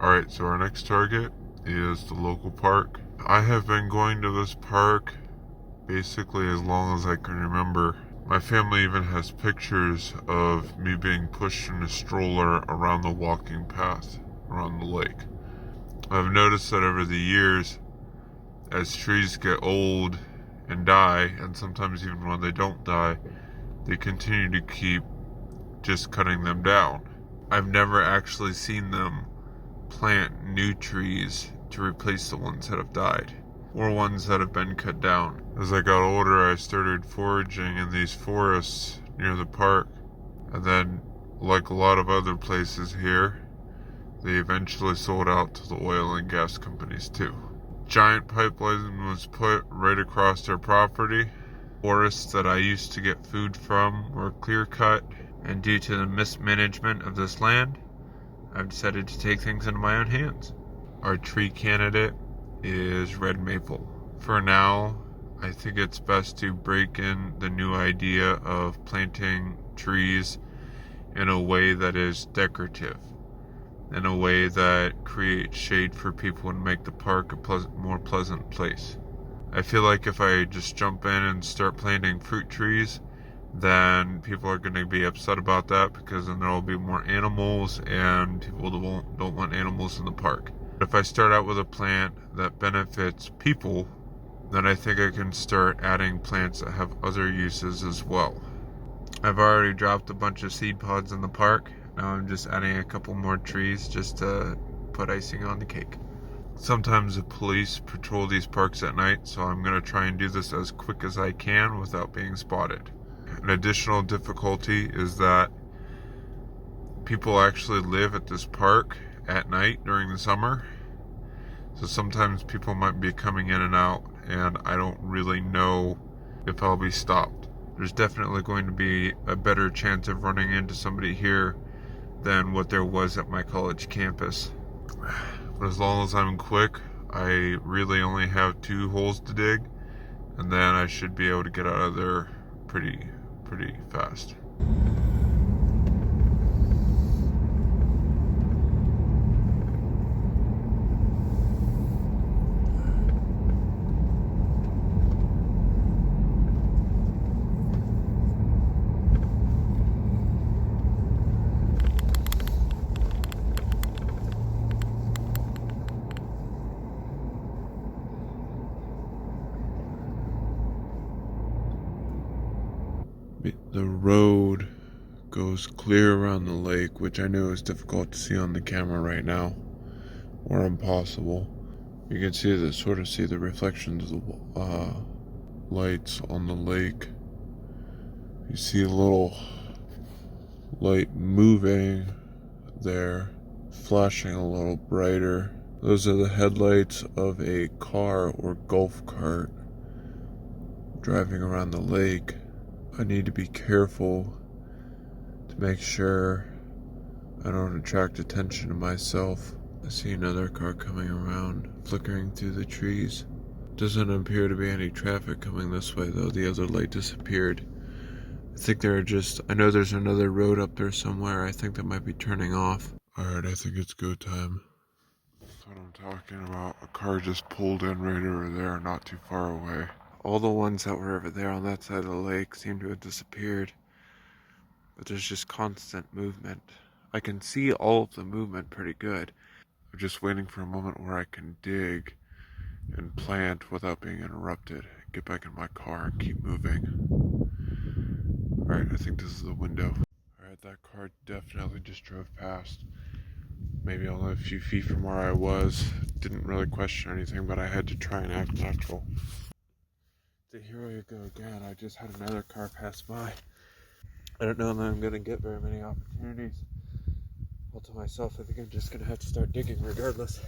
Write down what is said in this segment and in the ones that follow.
Alright, so our next target is the local park. I have been going to this park basically as long as I can remember. My family even has pictures of me being pushed in a stroller around the walking path around the lake. I've noticed that over the years, as trees get old and die, and sometimes even when they don't die, they continue to keep just cutting them down. I've never actually seen them plant new trees to replace the ones that have died or ones that have been cut down. As I got older, I started foraging in these forests near the park, and then, like a lot of other places here, they eventually sold out to the oil and gas companies too. Giant pipeline was put right across their property. Forests that I used to get food from were clear cut, and due to the mismanagement of this land, I've decided to take things into my own hands. Our tree candidate is red maple. For now, I think it's best to break in the new idea of planting trees in a way that is decorative, in a way that creates shade for people and make the park a more pleasant place. I feel like if I just jump in and start planting fruit trees, then people are going to be upset about that, because then there will be more animals and people don't want animals in the park. If I start out with a plant that benefits people, then I think I can start adding plants that have other uses as well. I've already dropped a bunch of seed pods in the park. Now I'm just adding a couple more trees just to put icing on the cake. Sometimes the police patrol these parks at night, so I'm going to try and do this as quick as I can without being spotted. An additional difficulty is that people actually live at this park at night during the summer. So sometimes people might be coming in and out, and I don't really know if I'll be stopped. There's definitely going to be a better chance of running into somebody here than what there was at my college campus. But as long as I'm quick, I really only have 2 holes to dig, and then I should be able to get out of there pretty fast. The road goes clear around the lake, which I know is difficult to see on the camera right now, or impossible. You can see the reflections of the lights on the lake. You see a little light moving there, flashing a little brighter. Those are the headlights of a car or golf cart driving around the lake. I need to be careful to make sure I don't attract attention to myself. I see another car coming around, flickering through the trees. Doesn't appear to be any traffic coming this way, though. The other light disappeared. I know there's another road up there somewhere. I think that might be turning off. Alright, I think it's go time. That's what I'm talking about. A car just pulled in right over there, not too far away. All the ones that were over there on that side of the lake seem to have disappeared. But there's just constant movement. I can see all of the movement pretty good. I'm just waiting for a moment where I can dig and plant without being interrupted. Get back in my car and keep moving. Alright, I think this is the window. Alright, that car definitely just drove past. Maybe only a few feet from where I was. Didn't really question anything, but I had to try and act natural. Here we go again. I just had another car pass by. I don't know that I'm going to get very many opportunities. All to myself, I think I'm just going to have to start digging regardless.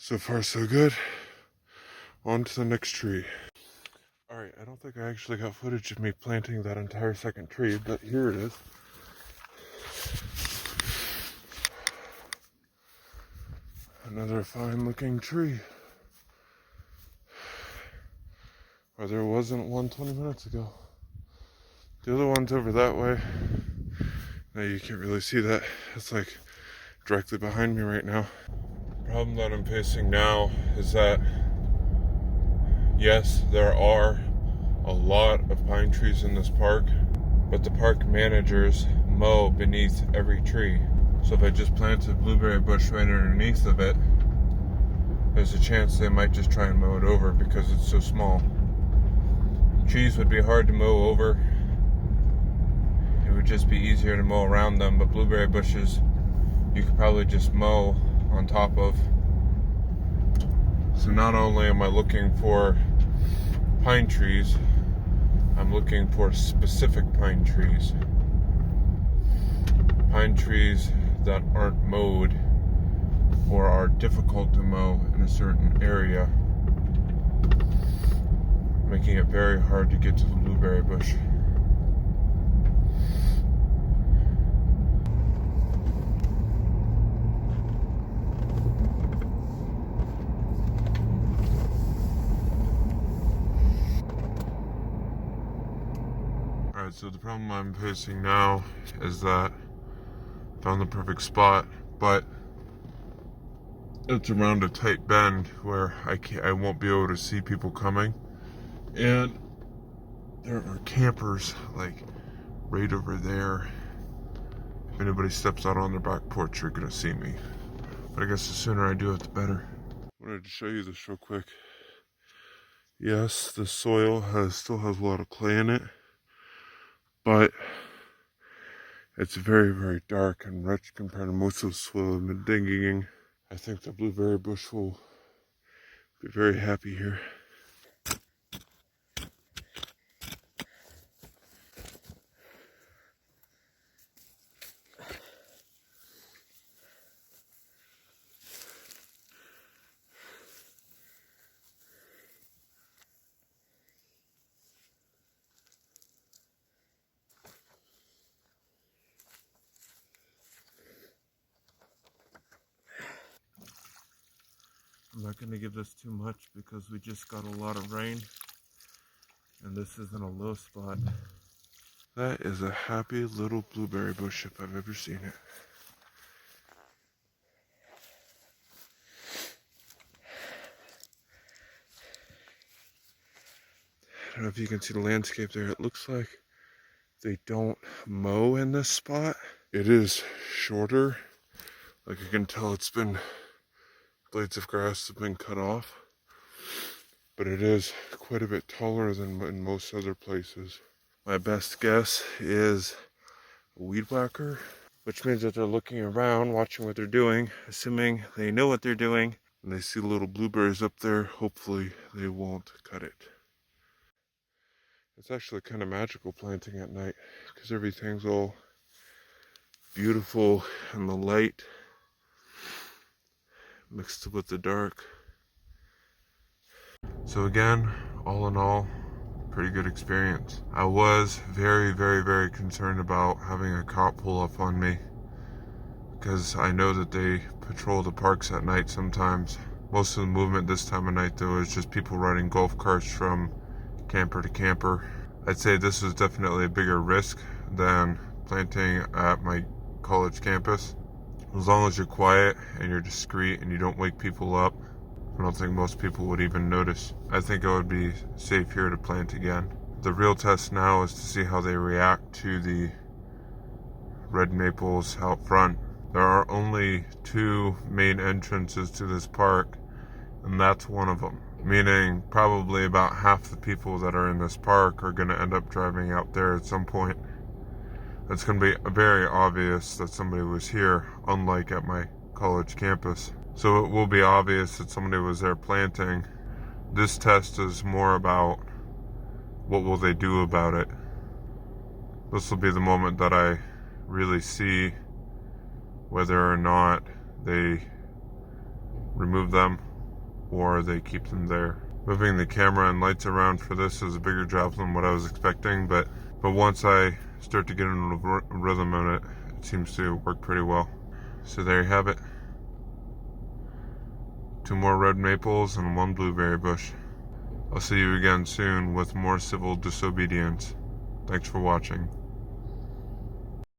So far so good. On to the next tree. Alright, I don't think I actually got footage of me planting that entire second tree, but here it is. Another fine looking tree. Or there wasn't one 20 minutes ago. The other one's over that way. Now you can't really see that. It's like directly behind me right now. The problem that I'm facing now is that, yes, there are a lot of pine trees in this park, but the park managers mow beneath every tree. So if I just planted a blueberry bush right underneath of it, there's a chance they might just try and mow it over because it's so small. Trees would be hard to mow over. It would just be easier to mow around them, but blueberry bushes you could probably just mow on top of. So not only am I looking for pine trees, I'm looking for specific pine trees. Pine trees that aren't mowed or are difficult to mow in a certain area, making it very hard to get to the blueberry bush. Alright, so the problem I'm facing now is that I found the perfect spot, but it's around a tight bend where I won't be able to see people coming. And there are campers like right over there. If anybody steps out on their back porch, you're gonna see me. But I guess the sooner I do it, the better. I wanted to show you this real quick. Yes, the soil still has a lot of clay in it, but it's very, very dark and rich compared to most of the soil I've been digging. I think the blueberry bush will be very happy here. I'm not going to give this too much because we just got a lot of rain and this isn't a low spot. That is a happy little blueberry bush if I've ever seen it. I don't know if you can see the landscape there. It looks like they don't mow in this spot. It is shorter. Like you can tell blades of grass have been cut off. But it is quite a bit taller than in most other places. My best guess is a weed whacker, which means that they're looking around, watching what they're doing, assuming they know what they're doing, and they see little blueberries up there. Hopefully they won't cut it. It's actually kind of magical planting at night because everything's all beautiful and the light mixed with the dark. So again, all in all, pretty good experience. I was very, very, very concerned about having a cop pull up on me because I know that they patrol the parks at night sometimes. Most of the movement this time of night though is just people riding golf carts from camper to camper. I'd say this is definitely a bigger risk than planting at my college campus. As long as you're quiet and you're discreet and you don't wake people up, I don't think most people would even notice. I think it would be safe here to plant again. The real test now is to see how they react to the red maples out front. There are only 2 main entrances to this park, and that's one of them. Meaning probably about half the people that are in this park are going to end up driving out there at some point. It's going to be very obvious that somebody was here, unlike at my college campus. So it will be obvious that somebody was there planting. This test is more about what will they do about it. This will be the moment that I really see whether or not they remove them or they keep them there. Moving the camera and lights around for this is a bigger job than what I was expecting, but once I start to get in a rhythm on it, it seems to work pretty well. So there you have it. 2 more red maples and 1 blueberry bush. I'll see you again soon with more civil disobedience. Thanks for watching.